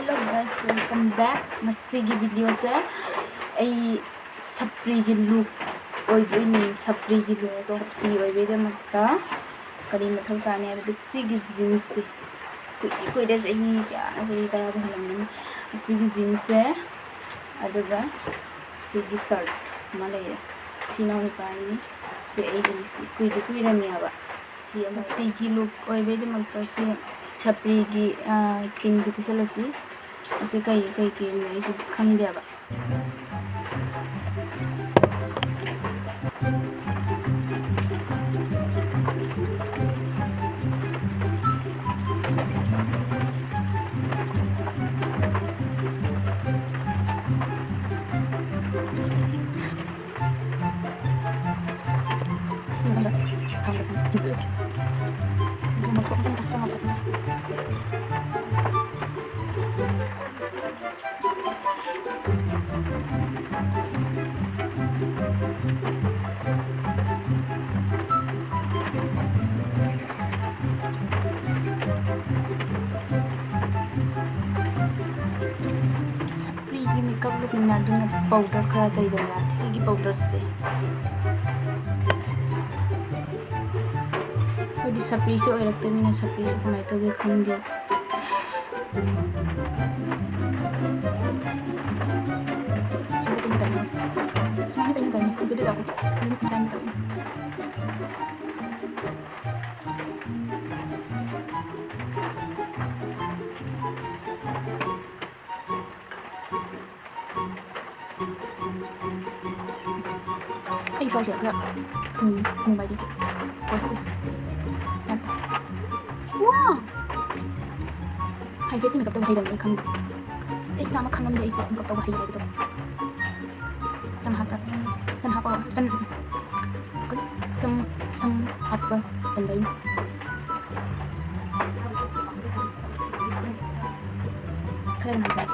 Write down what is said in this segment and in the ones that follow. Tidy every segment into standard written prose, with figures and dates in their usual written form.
Hello guys, welcome back. Masigi video sa ay Chapri gi look oidoi Chapri gi look Chapri oibe da makta kari mathal tane abi sigi jeans se koi da zahi ya zahi da bhalam sigi jeans se aduga sigi shirt malaya sina ni pani se ai gi si koi da miaba si Chapri gi look oibe da makta se Chapri gi king jiti salasi ase kai ki me isu khangde ba simple simple Chapri gi makeup look na duna powder khara kai da sigi powder se kodi Chapri se oi rakte mina Chapri se kamai to ge khangde ai coi sẽ ra bài đi wow hay viết tiếng makeup hay đồng ấy không ấy sao mà khăn năm đấy sẽ makeup hay đấy đâu sam hạt vào sam hạt vào tầm đấy keren aja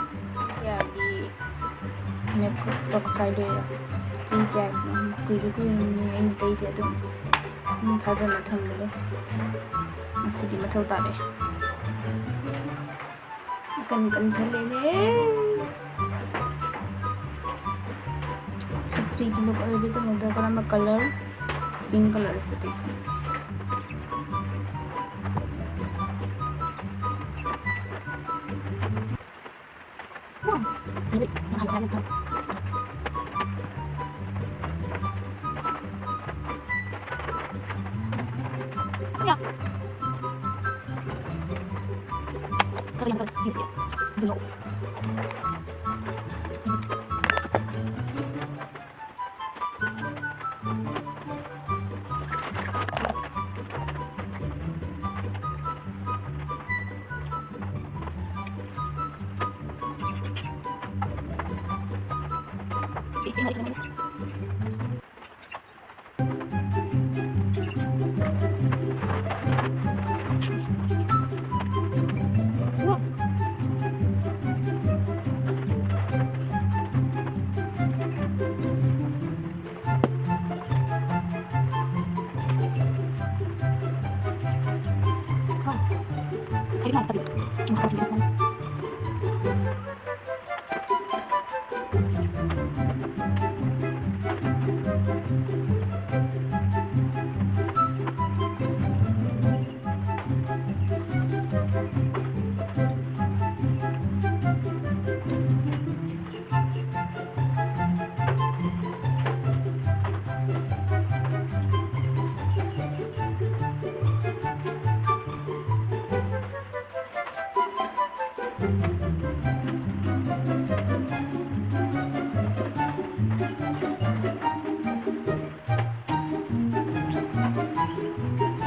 ya di makeup top side ya jadi kuy ini tay dia tuh thada na tham le masih di mathau ta le kan chale le Chapri ki look oibe to moda karama color pink color se taise wow ini yang ada tuh ya kalau yang tercip ya zero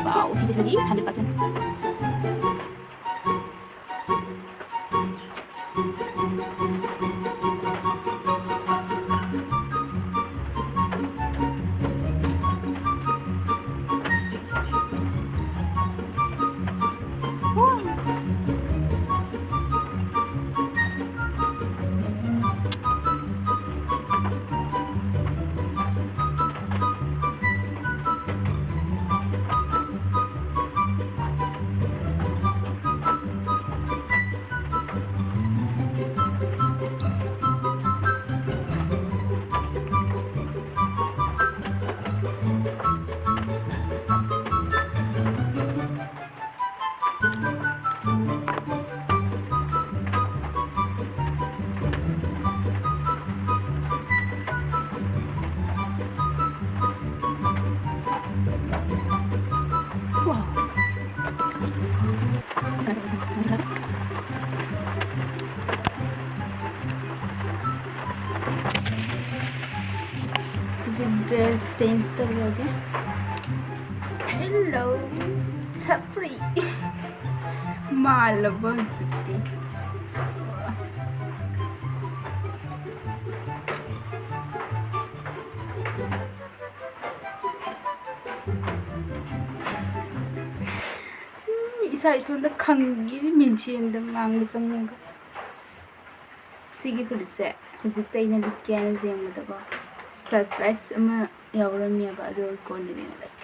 wow sih jadi 100% dress change तौरगे hello Chapri मालबो जित्ती इसा इथोंदा खंगी मिंचिंद मांग चंग सिगी फुलिसे हजिक तैना लिक्याना जेंगमदको surprise अमा यावरमियाबा अदो कोनदिने like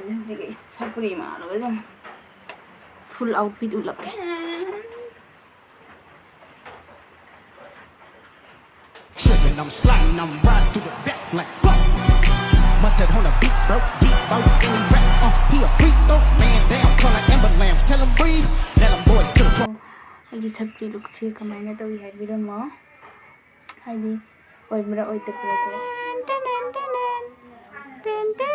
हजिक Chapri मालबो जम full outfit उलके tripping, I'm sliding, I'm riding through the back like fuck. Mustard on the beat, bro, and we rap. He a freak, though, man down, color amber lamps. Tell him breathe, let them boys to the front. अभी Chapri look से कमायना तो यार भी रहा अभी और मेरा ओइट तक रहा तो